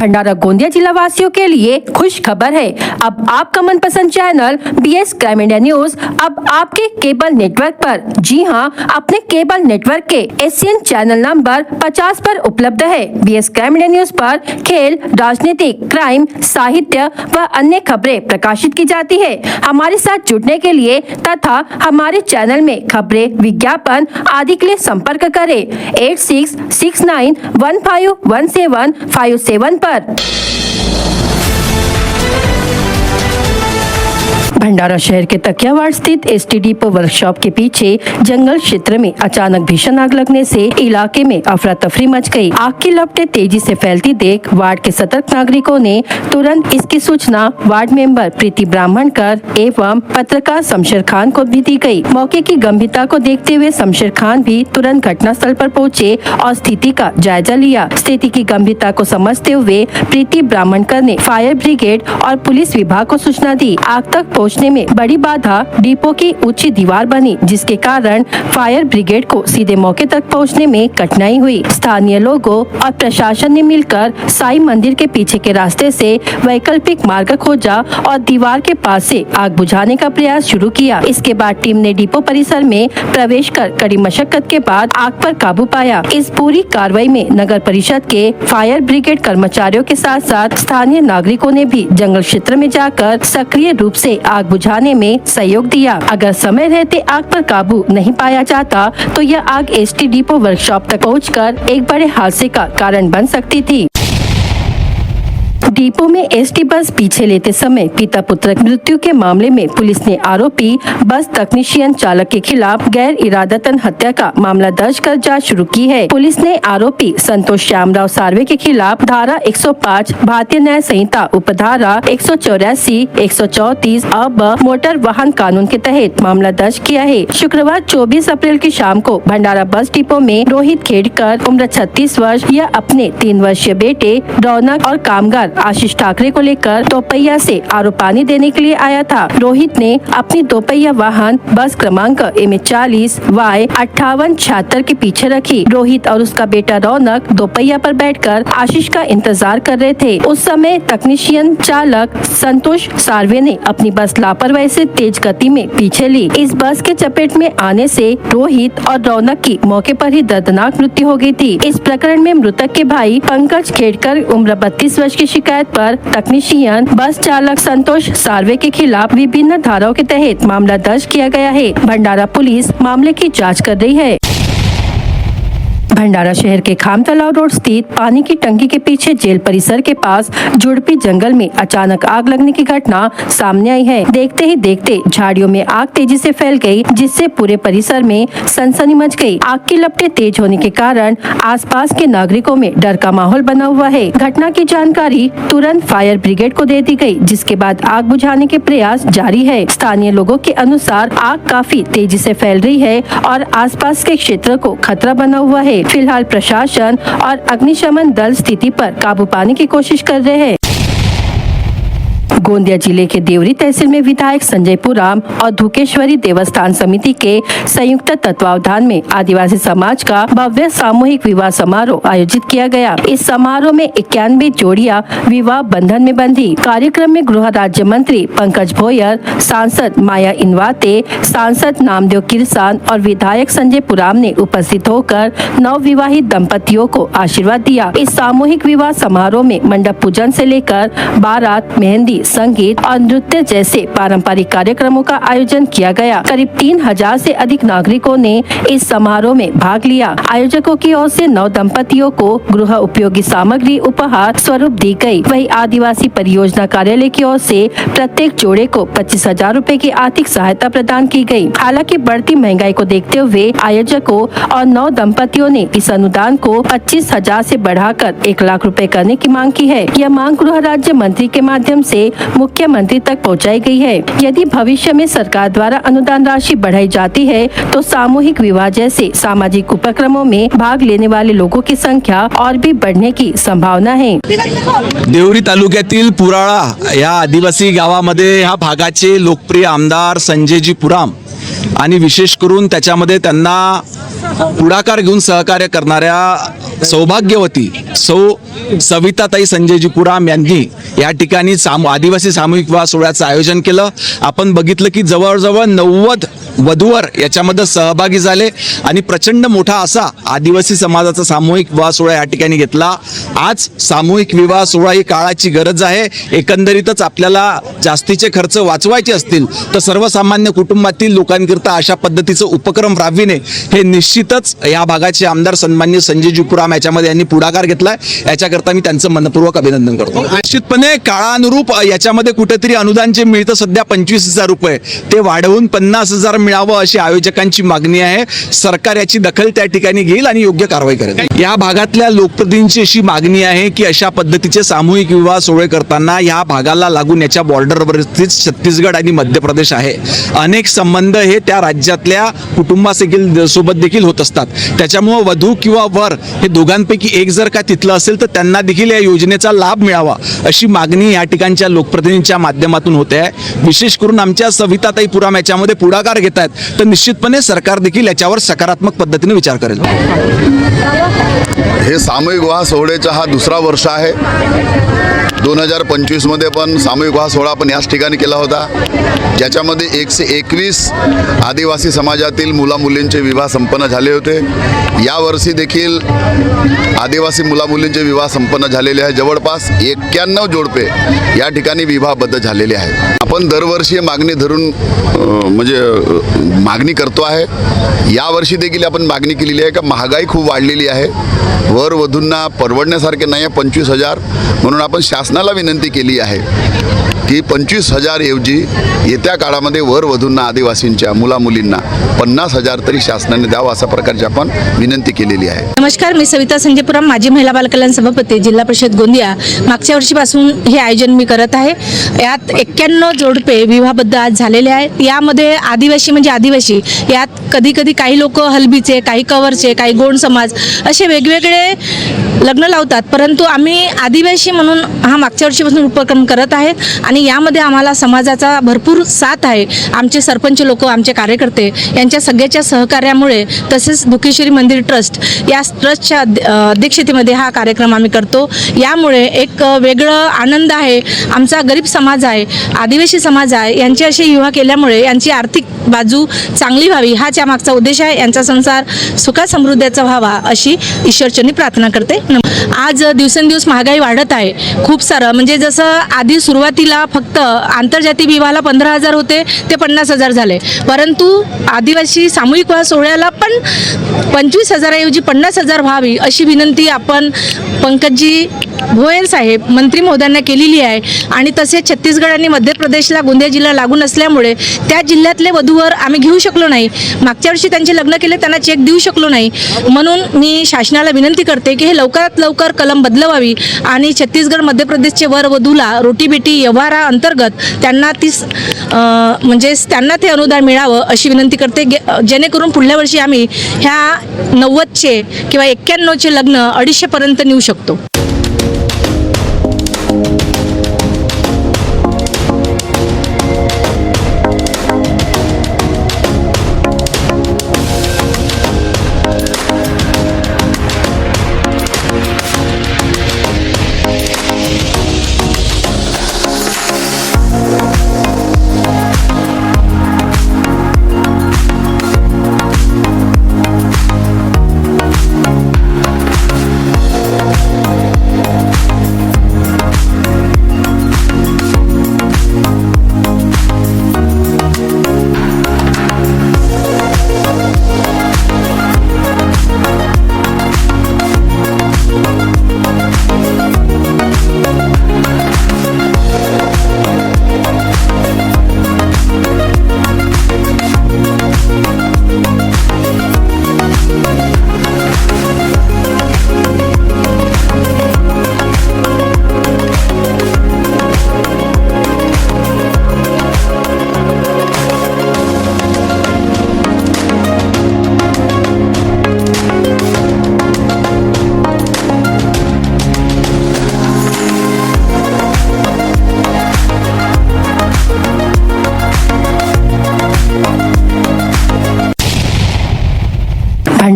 भंडारा गोंदिया जिला वासियों के लिए खुश खबर है। अब आपका मनपसंद channel BS crime India news अब आपके केबल नेटवर्क पर, जी हां, अपने केबल नेटवर्क के एशियन चैनल नंबर 50 पर उपलब्ध है। BS क्राइम इंडिया न्यूज पर खेल, राजनीतिक, क्राइम, साहित्य व अन्य खबरें प्रकाशित की जाती है। हमारे साथ जुड़ने के लिए तथा हमारे चैनल में खबरें, विज्ञापन आदि के लिए संपर्क करें 8669151757 पर। भंडारा शहर के तकियावाड़ स्थित ST डिपो वर्कशॉप के पीछे जंगल क्षेत्र में अचानक भीषण आग लगने से इलाके में अफरा तफरी मच गई। आग की लपटें तेजी से फैलती देख वार्ड के सतर्क नागरिकों ने तुरंत इसकी सूचना वार्ड मेंबर प्रीति ब्राह्मणकर एवं पत्रकार शमशेर खान को भी दी गई। मौके की गंभीरता को देखते हुए शमशेर खान भी तुरंत घटनास्थल पर पहुंचे और स्थिति का जायजा लिया। स्थिति की गंभीरता को समझते हुए प्रीति ब्राह्मणकर ने फायर ब्रिगेड और पुलिस विभाग को सूचना दी। आग तक पहुंचने में बड़ी बाधा डिपो की ऊंची दीवार बनी, जिसके कारण फायर ब्रिगेड को सीधे मौके तक पहुंचने में कठिनाई हुई। स्थानीय लोगों और प्रशासन ने मिलकर साईं मंदिर के पीछे के रास्ते से वैकल्पिक मार्ग खोजा और दीवार के पास से आग बुझाने का प्रयास शुरू किया। इसके बाद टीम ने डिपो परिसर में प्रवेश कर कड़ी मशक्कत के बाद आग पर काबू पाया। इस पूरी कार्रवाई में नगर परिषद के फायर ब्रिगेड कर्मचारियों के साथ साथ स्थानीय नागरिकों ने भी जंगल क्षेत्र में जाकर सक्रिय रूप से आग बुझाने में सहयोग दिया। अगर समय रहते आग पर काबू नहीं पाया जाता तो यह आग ST डिपो वर्कशॉप तक पहुंचकर एक बड़े हादसे का कारण बन सकती थी। डिपो में ST बस पीछे लेते समय पिता पुत्र मृत्यु के मामले में पुलिस ने आरोपी बस तकनीशियन चालक के खिलाफ गैर इरादतन हत्या का मामला दर्ज कर जांच शुरू की है। पुलिस ने आरोपी संतोष श्यामराव सार्वे के खिलाफ धारा 105 भारतीय न्याय संहिता उपधारा 184, 134 अब मोटर वाहन कानून के तहत मामला दर्ज किया है। शुक्रवार 24 अप्रैल की शाम को भंडारा बस डिपो में रोहित खेड़कर उम्र 36 वर्ष या अपने 3 वर्षीय बेटे रौनक और कामगार आशीष ठाकरे को लेकर दोपहिया से आरो पानी देने के लिए आया था। रोहित ने अपनी दोपहिया वाहन बस क्रमांक MH40Y 5876 के पीछे रखी। रोहित और उसका बेटा रौनक दोपहिया पर बैठकर आशीष का इंतजार कर रहे थे। उस समय तकनीशियन चालक संतोष सार्वे ने अपनी बस लापरवाही से तेज गति में पीछे ली। इस बस के चपेट में आने से रोहित और रौनक की मौके पर ही दर्दनाक मृत्यु हो गई थी। इस प्रकरण में मृतक के भाई पंकज खेड़कर उम्र 32 वर्ष की शिकायत पर तकनीशियन बस चालक संतोष सार्वे के खिलाफ विभिन्न धाराओं के तहत मामला दर्ज किया गया है। भंडारा पुलिस मामले की जांच कर रही है। भंडारा शहर के खामतलाव रोड स्थित पानी की टंकी के पीछे जेल परिसर के पास जुड़पी जंगल में अचानक आग लगने की घटना सामने आई है। देखते ही देखते झाड़ियों में आग तेजी से फैल गई, जिससे पूरे परिसर में सनसनी मच गई। आग की लपटें तेज होने के कारण आसपास के नागरिकों में डर का माहौल बना हुआ है। घटना की जानकारी तुरंत फायर ब्रिगेड को दे दी गई, जिसके बाद आग बुझाने के प्रयास जारी है। स्थानीय लोगों के अनुसार आग काफी तेजी से फैल रही है और आसपास के क्षेत्र को खतरा बना हुआ है। फिलहाल प्रशासन और अग्निशमन दल स्थिति पर काबू पाने की कोशिश कर रहे हैं। गोंदिया जिले के देवरी तहसील में विधायक संजय पुराम और धुकेश्वरी देवस्थान समिति के संयुक्त तत्वावधान में आदिवासी समाज का भव्य सामूहिक विवाह समारोह आयोजित किया गया। इस समारोह में 91 जोड़ियां विवाह बंधन में बंधी। कार्यक्रम में गृह राज्य मंत्री पंकज भोयर, सांसद माया इनवाते, सांसद नामदेव किरसान और विधायक संजय पुराम ने उपस्थित होकर नव विवाहित दंपतियों को आशीर्वाद दिया। इस सामूहिक विवाह समारोह में मंडप पूजन से लेकर बारात, मेहंदी, संगीत और नृत्य जैसे पारंपरिक कार्यक्रमों का आयोजन किया गया। करीब 3000 से अधिक नागरिकों ने इस समारोह में भाग लिया। आयोजकों की ओर से नव दंपतियों को गृह उपयोगी सामग्री उपहार स्वरूप दी गई। वहीं आदिवासी परियोजना कार्यालय की ओर से प्रत्येक जोड़े को 25,000 रूपए की आर्थिक सहायता प्रदान की गई। हालांकि बढ़ती महंगाई को देखते हुए आयोजकों और नव दंपतियों ने इस अनुदान को 25,000 से बढ़ाकर 1 लाख रूपए करने की मांग की है। यह मांग गृह राज्य मंत्री के माध्यम से मुख्यमंत्री तक पहुंचाई गई है। यदि भविष्य में सरकार द्वारा अनुदान राशि बढ़ाई जाती है तो सामूहिक विवाह जैसे सामाजिक उपक्रमों में भाग लेने वाले लोगों की संख्या और भी बढ़ने की संभावना है। देवरी तालुक्यातील पुराळा या आदिवासी गावामध्ये ह्या भागाचे लोकप्रिय आमदार संजयजी पुराम आणि विशेष करून त्याच्यामध्ये त्यांना पुढाकार घेऊन सहकार्य करणाऱ्या सौभाग्यवती सविताताई संजयजी पुराम यांनी या ठिकाणी आदिवासी सामूहिक विवाह सोहळ्याचं आयोजन केलं. आपण बघितलं की जवळजवळ 90 वधूवर याच्यामध्ये सहभागी झाले आणि प्रचंड मोठा असा आदिवासी समाजाचा सामूहिक विवाह सोहळा या ठिकाणी घेतला. आज सामूहिक विवाह सोहळा ही काळाची गरज आहे. एकंदरीतच आपल्याला जास्तीचे खर्च वाचवायचे असतील तर सर्वसामान्य कुटुंबातील लोकांकरिता अशा पद्धतीचं उपक्रम राबविणे हे निश्चितच या भागाचे आमदार सन्माननीय संजयजी पुराम याच्यामध्ये यांनी पुढाकार घेतलाय. याच्याकरता मी त्यांचं मनपूर्वक अभिनंदन करतो. निश्चितपणे काळानुरूप याच्यामध्ये कुठेतरी अनुदान जे मिळतं सध्या 25,000 रुपये ते वाढवून 50,000 मिळावं अशी आयोजकांची मागणी आहे. सरकार याची दखल त्या ठिकाणी घेईल आणि योग्य कारवाई करेल. या भागातल्या लोकप्रतिनिधींची अशी मागणी आहे की अशा पद्धतीचे सामूहिक विवाह सोहळे करताना या भागाला लागून याच्या बॉर्डरवर छत्तीसगड आणि मध्य प्रदेश आहे. अनेक संबंध हे त्या राज्यातल्या कुटुंबासोबत देखील होत असतात. त्याच्यामुळे वधू किंवा वर हे दोघांपैकी एक जर का तिथलं असेल तर त्यांना देखील या योजनेचा लाभ मिळावा अशी मागणी या ठिकाणच्या लोकप्रतिनिधींच्या माध्यमातून होते आहे. विशेष करून आमच्या सविताताई पुराम याच्यामध्ये पुढाकार घेत आहेत तर निश्चितपणे सरकार देखील याच्यावर सकारात्मक पद्धतीने विचार करेल. हे सामूहिक विवाह सोहळ्याचा हा दुसरा वर्ष आहे. 2025 मध्ये पण सामूहिक विवाह सोहळा आपण याच ठिकाणी केला होता, ज्याच्यामध्ये 121 आदिवासी समाजातील मुलामुलींचे विवाह संपन्न झाले होते. यावर्षी देखील आदिवासी मुलामुलींचे विवाह संपन्न झालेले आहे. जवळपास 91 जोडपे या ठिकाणी विवाहबद्ध झालेले आहेत. आपण दरवर्षी मागणी धरून मागणी करतो आहे. यावर्षी देखील आपण मागणी केलेली आहे का महागाई खूप वाढलेली आहे, वर वधूंना परवडण्यासारखे नाही आहे 25,000, म्हणून आपण शासनाला विनंती केली आहे की 25,000 ऐवजी येत्या काळामध्ये वर वधूंना आदिवासींच्या मुलामुलींना 50,000 तरी शासनाने द्यावं अशा प्रकारची आपण विनंती केलेली आहे. नमस्कार, मी सविता संजय पुराम, माजी महिला बालकल्याण सभापती, जिल्हा परिषद गोंदिया. मागच्या वर्षीपासून हे आयोजन मी करत आहे. यात 91 जोडपे विवाहबद्ध आज झालेले आहेत. यामध्ये आदिवासी म्हणजे आदिवासी, यात कधी कधी काही लोक हलबीचे, काही कवरचे, काही गोंड समाज असे वेगवेगळे लग्न लावतात, परंतु आम्ही आदिवासी म्हणून हा मागच्या वर्षीपासून उपक्रम करत आहेत आणि यामध्ये आम्हाला समाजाचा भरपूर साथ आहे. आमचे सरपंच लोक, आमचे कार्यकर्ते यांच्या सगळ्याच्या सहकार्यामुळे, तसेच धुकेश्वरी मंदिर ट्रस्ट या ट्रस्टच्या अध्यक्षतेमध्ये हा कार्यक्रम आम्ही करतो. यामुळे एक वेगळं आनंद आहे. आमचा गरीब समाज आहे, आदिवासी समाज आहे, यांचे असे विवाह केल्यामुळे यांची आर्थिक बाजू चांगली व्हावी हाच यामागचा उद्देश आहे. यांचा संसार सुखा समृद्धीचा व्हावा अशी ईश्वरचरणी प्रार्थना करते. आज दिवसेंदिवस महागाई वाढत आहे खूप सारं. म्हणजे जसं आधी सुरुवातीला फक्त आंतरजातीय विवाहाला 15,000 होते ते 50,000 झाले, परंतु आदिवासी सामूहिक विवाह सोहळ्याला पण 25,000 ऐवजी 50,000 व्हावी अशी विनंती आपण पंकजी भोयर साहेब मंत्री महोदयांना केलेली आहे. आणि तसेच छत्तीसगड आणि मध्य प्रदेशला गोंदिया जिल्हा लागून असल्यामुळे त्या जिल्ह्यातले वधूवर आम्ही घेऊ शकलो नाही. मागच्या वर्षी त्यांचे लग्न केले, त्यांना चेक देऊ शकलो नाही. म्हणून मी शासनाला विनंती करते की हे लवकरात लवकर कलम बदलवावी आणि छत्तीसगड मध्य प्रदेशचे वर वधूला रोटी बेटी व्यवहारा अंतर्गत त्यांना त्यांना ते अनुदान मिळावं अशी विनंती करते, जेणेकरून पुढल्या वर्षी आम्ही ह्या 90चे किंवा 91चे लग्न 250 पर्यंत नेऊ शकतो.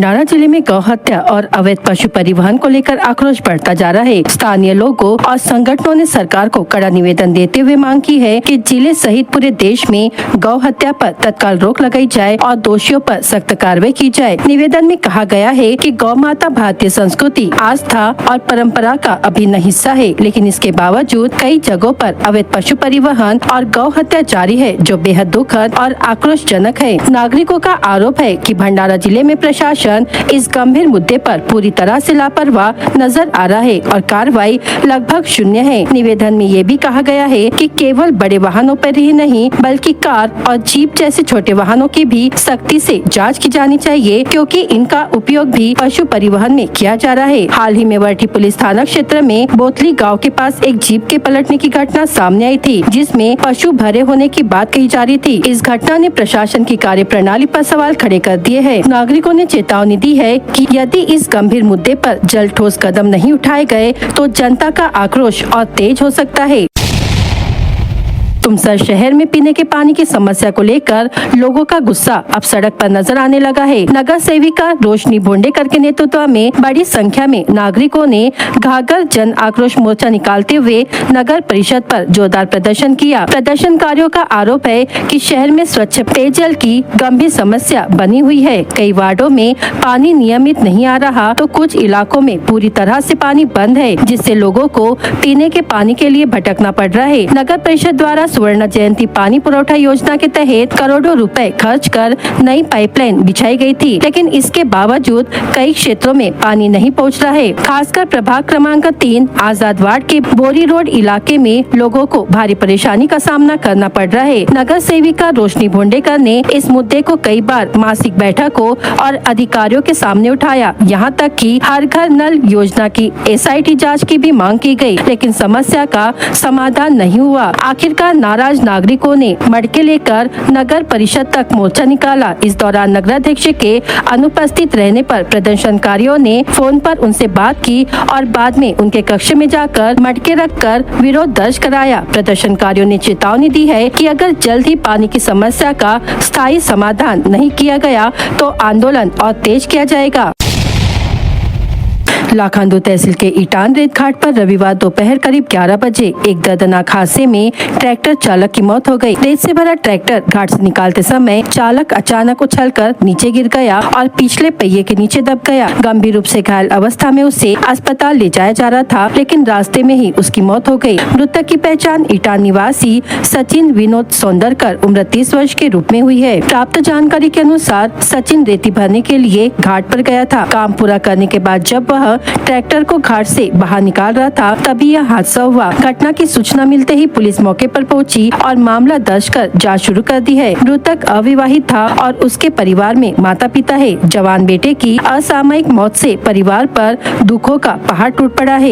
भंडारा जिले में गौ हत्या और अवैध पशु परिवहन को लेकर आक्रोश बढ़ता जा रहा है। स्थानीय लोगों और संगठनों ने सरकार को कड़ा निवेदन देते हुए मांग की है कि जिले सहित पूरे देश में गौ हत्या पर तत्काल रोक लगाई जाए और दोषियों पर सख्त कार्रवाई की जाए। निवेदन में कहा गया है कि गौ माता भारतीय संस्कृति, आस्था और परंपरा का अभिन्न हिस्सा है, लेकिन इसके बावजूद कई जगहों पर अवैध पशु परिवहन और गौ हत्या जारी है, जो बेहद दुखद और आक्रोशजनक है। नागरिकों का आरोप है कि भंडारा जिले में प्रशासन इस गंभीर मुद्दे पर पूरी तरह से लापरवाह नजर आ रहा है और कार्रवाई लगभग शून्य है। निवेदन में ये भी कहा गया है कि केवल बड़े वाहनों पर ही नहीं बल्कि कार और जीप जैसे छोटे वाहनों की भी सख्ती से जांच की जानी चाहिए, क्योंकि इनका उपयोग भी पशु परिवहन में किया जा रहा है। हाल ही में वर्ठी पुलिस थाना क्षेत्र में बोतली गाँव के पास एक जीप के पलटने की घटना सामने आई थी, जिसमें पशु भरे होने की बात कही जा रही थी। इस घटना ने प्रशासन की कार्यप्रणाली पर सवाल खड़े कर दिए हैं। नागरिकों ने चेतावनी दी है कि यदि इस गंभीर मुद्दे पर जल्द ठोस कदम नहीं उठाए गए तो जनता का आक्रोश और तेज हो सकता है। तुमसर शहर में पीने के पानी की समस्या को लेकर लोगों का गुस्सा अब सड़क पर नजर आने लगा है। नगर सेविका रोशनी भोंडेकर के नेतृत्व में बड़ी संख्या में नागरिकों ने घाघर जन आक्रोश मोर्चा निकालते हुए नगर परिषद पर जोरदार प्रदर्शन किया। प्रदर्शनकारियों का आरोप है कि शहर में स्वच्छ पेयजल की गंभीर समस्या बनी हुई है। कई वार्डों में पानी नियमित नहीं आ रहा तो कुछ इलाकों में पूरी तरह से पानी बंद है, जिससे लोगों को पीने के पानी के लिए भटकना पड़ रहा है। नगर परिषद द्वारा स्वर्ण जयंती पानी पुरौठा योजना के तहत करोड़ों रुपए खर्च कर नई पाइपलाइन बिछाई गई थी, लेकिन इसके बावजूद कई क्षेत्रों में पानी नहीं पहुंच रहा है। खासकर प्रभाग क्रमांक 3 आजाद वार्ड के बोरी रोड इलाके में लोगों को भारी परेशानी का सामना करना पड़ रहा है। नगर सेविका रोशनी भोंडेकर ने इस मुद्दे को कई बार मासिक बैठकों और अधिकारियों के सामने उठाया। यहाँ तक कि हर घर नल योजना की SIT जाँच की भी मांग की गयी, लेकिन समस्या का समाधान नहीं हुआ। आखिरकार नाराज नागरिकों ने मटके लेकर नगर परिषद तक मोर्चा निकाला। इस दौरान नगराध्यक्ष के अनुपस्थित रहने पर प्रदर्शनकारियों ने फोन पर उनसे बात की और बाद में उनके कक्ष में जाकर मटके रखकर विरोध दर्ज कराया। प्रदर्शनकारियों ने चेतावनी दी है कि अगर जल्द ही पानी की समस्या का स्थायी समाधान नहीं किया गया तो आंदोलन और तेज किया जाएगा। लाखांदू तहसील के ईटान रेत घाट पर रविवार दोपहर करीब 11 बजे एक दर्दनाक हादसे में ट्रैक्टर चालक की मौत हो गई। रेत से भरा ट्रैक्टर घाट से निकालते समय चालक अचानक उछलकर नीचे गिर गया और पिछले पहिए के नीचे दब गया। गंभीर रूप से घायल अवस्था में उसे अस्पताल ले जाया जा रहा था, लेकिन रास्ते में ही उसकी मौत हो गई। मृतक की पहचान ईटान निवासी सचिन विनोद सौंदरकर उम्र 30 वर्ष के रूप में हुई है। प्राप्त जानकारी के अनुसार सचिन रेती भरने के लिए घाट पर गया था। काम पूरा करने के बाद जब वह ट्रैक्टर को घाट से बाहर निकाल रहा था, तभी यह हादसा हुआ। घटना की सूचना मिलते ही पुलिस मौके पर पहुंची और मामला दर्ज कर जांच शुरू कर दी है। मृतक अविवाहित था और उसके परिवार में माता पिता है। जवान बेटे की असामयिक मौत से परिवार पर दुखों का पहाड़ टूट पड़ा है।